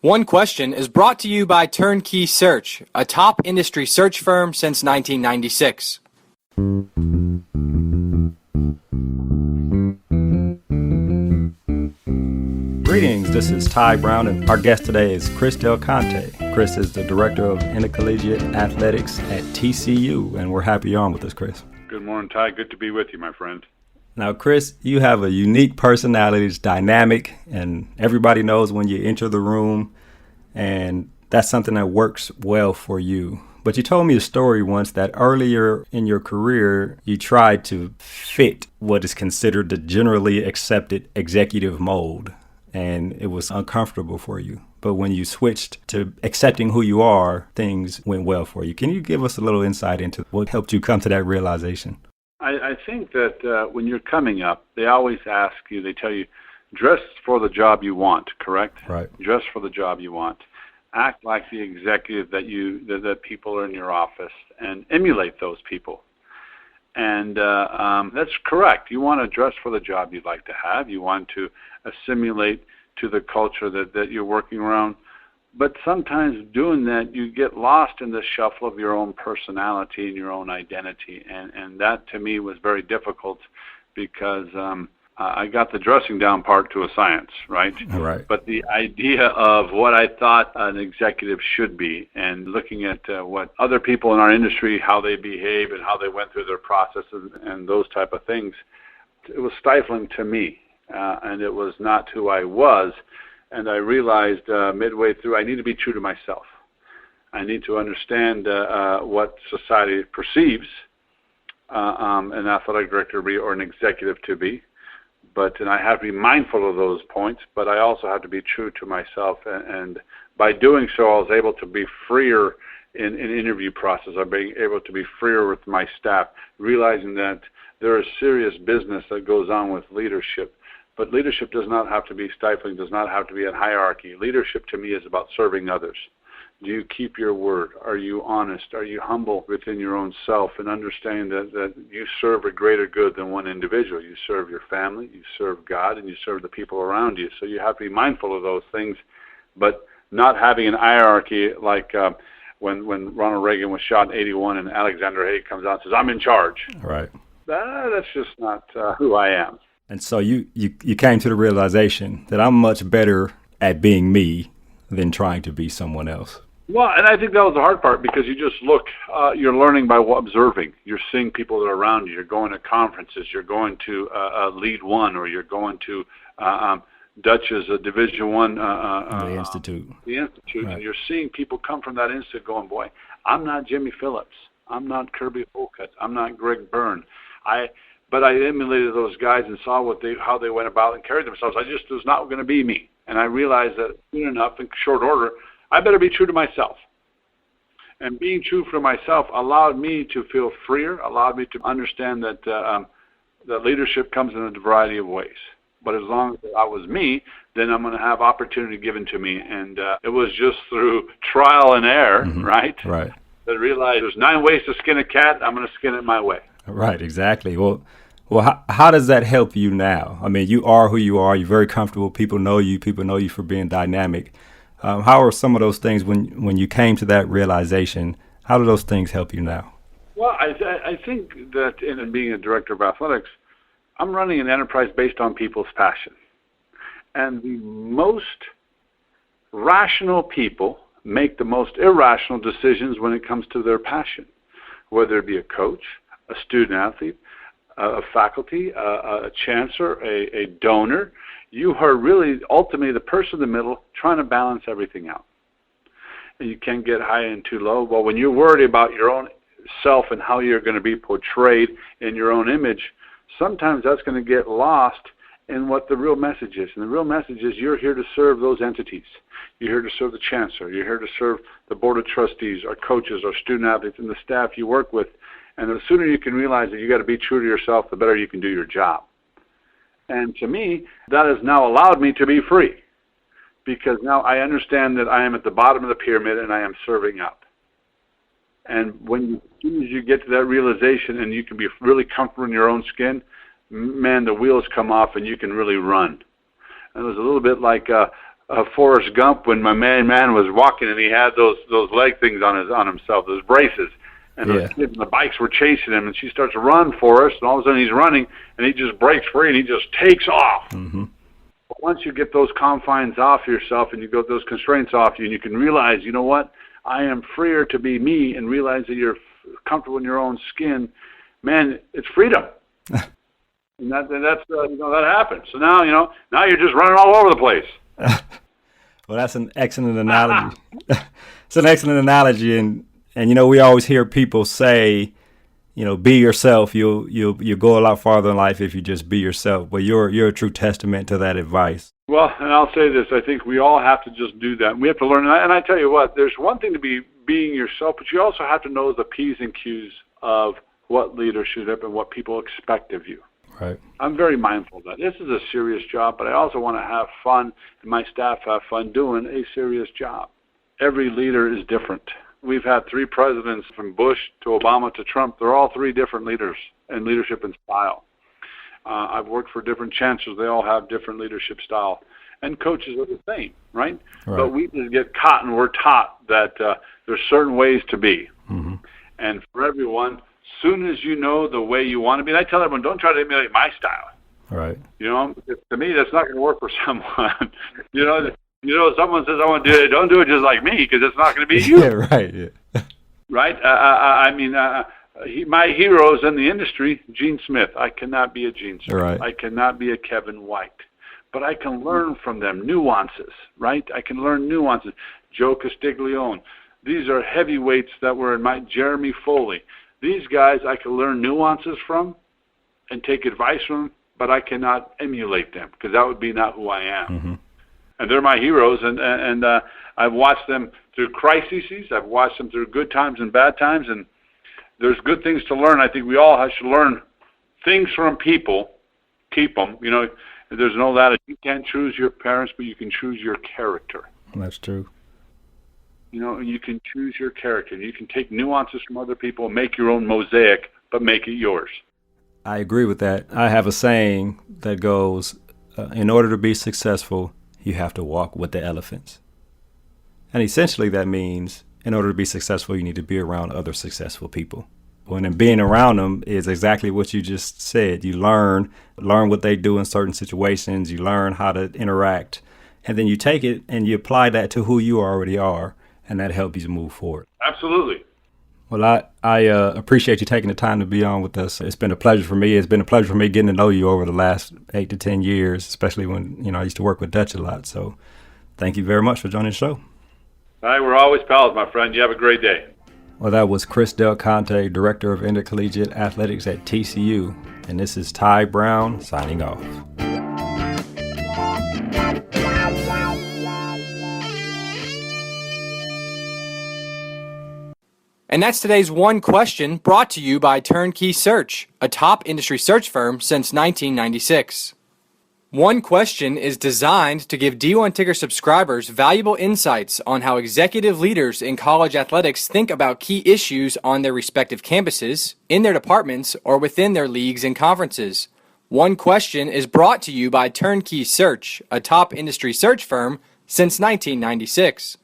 One Question is brought to you by Turnkey Search, a top industry search firm since 1996. Greetings, this is Tai Brown, and our guest today is Chris Del Conte. Chris is the Director of Intercollegiate Athletics at TCU, and we're happy you're on with us, Chris. Good morning, Ty. Good to be with you, my friend. Now, Chris, you have a unique personality. It's dynamic, and everybody knows when you enter the room, and that's something that works well for you. But you told me a story once that earlier in your career, you tried to fit what is considered the generally accepted executive mold, and it was uncomfortable for you. But when you switched to accepting who you are, things went well for you. Can you give us a little insight into what helped you come to that realization? I think that when you're coming up, they always ask you, they tell you, dress for the job you want, correct? Right. Dress for the job you want. Act like the executive that people are in your office and emulate those people. And that's correct. You want to dress for the job you'd like to have. You want to assimilate to the culture that you're working around. But sometimes doing that, you get lost in the shuffle of your own personality and your own identity. And that, to me, was very difficult because I got the dressing down part to a science, right? Right. But the idea of what I thought an executive should be and looking at what other people in our industry, how they behave and how they went through their processes and those type of things, it was stifling to me. And it was not who I was. And I realized midway through I need to be true to myself. I need to understand what society perceives an athletic director to be or an executive to be. And I have to be mindful of those points, but I also have to be true to myself. And by doing so, I was able to be freer in interview process. I've been able to be freer with my staff, realizing that there is serious business that goes on with leadership. But leadership does not have to be stifling, does not have to be a hierarchy. Leadership to me is about serving others. Do you keep your word? Are you honest? Are you humble within your own self and understanding that you serve a greater good than one individual? You serve your family, you serve God, and you serve the people around you. So you have to be mindful of those things, but not having an hierarchy like when Ronald Reagan was shot in 81 and Alexander Haig comes out and says, I'm in charge. Right. That's just not who I am. And so you came to the realization that I'm much better at being me than trying to be someone else. Well, and I think that was the hard part because you just look, you're learning by observing. You're seeing people that are around you. You're going to conferences. You're going to Lead One, or you're going to Dutch's Division One. The Institute. The Institute. Right. And you're seeing people come from that institute going, boy, I'm not Jimmy Phillips. I'm not Kirby Holcutt. I'm not Greg Byrne. But I emulated those guys and saw how they went about and carried themselves. I just was not going to be me. And I realized that soon enough, in short order, I better be true to myself. And being true for myself allowed me to feel freer, allowed me to understand that that leadership comes in a variety of ways. But as long as I was me, then I'm going to have opportunity given to me. And it was just through trial and error, right? Right. That I realized there's 9 ways to skin a cat. I'm going to skin it my way. Right, exactly. Well, how does that help you now? I mean, you are who you are. You're very comfortable. People know you. People know you for being dynamic. How are some of those things when you came to that realization? How do those things help you now? Well, I think that in being a director of athletics, I'm running an enterprise based on people's passion. And the most rational people make the most irrational decisions when it comes to their passion, whether it be a coach, a student athlete, a faculty, a chancellor, a donor. You are really ultimately the person in the middle trying to balance everything out. And you can't get high and too low. Well, when you're worried about your own self and how you're going to be portrayed in your own image, sometimes that's going to get lost in what the real message is. And the real message is you're here to serve those entities. You're here to serve the chancellor. You're here to serve the board of trustees, our coaches, our student athletes, and the staff you work with. And the sooner you can realize that you got to be true to yourself, the better you can do your job. And to me, that has now allowed me to be free, because now I understand that I am at the bottom of the pyramid and I am serving up. And as soon as you get to that realization and you can be really comfortable in your own skin, man, the wheels come off and you can really run. And it was a little bit like Forrest Gump when my man was walking and he had those leg things on himself, those braces, and those kids and the bikes were chasing him, and she starts to run Forrest, and all of a sudden he's running, and he just breaks free and he just takes off. Mm-hmm. But once you get those confines off yourself and you get those constraints off you, and you can realize, you know what, I am freer to be me, and realize that you're comfortable in your own skin, man, it's freedom. And that's that happens. So now you're just running all over the place. Well, that's an excellent analogy. It's an excellent analogy, and we always hear people say, be yourself. You'll go a lot farther in life if you just be yourself. But you're a true testament to that advice. Well, and I'll say this: I think we all have to just do that. We have to learn. And I tell you what, there's one thing to be being yourself, but you also have to know the P's and Q's of what leadership and what people expect of you. Right. I'm very mindful of that. This is a serious job, but I also want to have fun, and my staff have fun doing a serious job. Every leader is different. We've had 3 presidents, from Bush to Obama to Trump. They're all 3 different leaders in leadership and style. I've worked for different chancellors. They all have different leadership style. And coaches are the same, right? But we just get caught, and we're taught that there's certain ways to be. Mm-hmm. And for everyone, soon as you know the way you want to be, and I tell everyone, don't try to emulate my style. Right. To me, that's not going to work for someone. Someone says, I want to do it. Don't do it just like me, because it's not going to be you. Yeah, right. Yeah. Right? My heroes in the industry, Gene Smith. I cannot be a Gene Smith. Right. I cannot be a Kevin White. But I can learn from them nuances, right? I can learn nuances. Joe Castiglione. These are heavyweights that were in my Jeremy Foley. These guys I can learn nuances from and take advice from, but I cannot emulate them, because that would be not who I am. Mm-hmm. And they're my heroes, and I've watched them through crises. I've watched them through good times and bad times, and there's good things to learn. I think we all should learn things from people, keep them. There's no that you can't choose your parents, but you can choose your character. That's true. You can choose your character. You can take nuances from other people and make your own mosaic, but make it yours. I agree with that. I have a saying that goes, in order to be successful, you have to walk with the elephants. And essentially that means in order to be successful, you need to be around other successful people. When being around them is exactly what you just said. You learn what they do in certain situations. You learn how to interact. And then you take it and you apply that to who you already are. And that helps you move forward. Absolutely. Well, I appreciate you taking the time to be on with us. It's been a pleasure for me. It's been a pleasure for me getting to know you over the last 8 to 10 years, especially when I used to work with Dutch a lot. So thank you very much for joining the show. All right, we're always pals, my friend. You have a great day. Well, that was Chris Del Conte, Director of Intercollegiate Athletics at TCU. And this is Tai Brown signing off. And that's today's One Question, brought to you by Turnkey Search, a top industry search firm since 1996. One Question is designed to give D1 Ticker subscribers valuable insights on how executive leaders in college athletics think about key issues on their respective campuses, in their departments, or within their leagues and conferences. One Question is brought to you by Turnkey Search, a top industry search firm since 1996.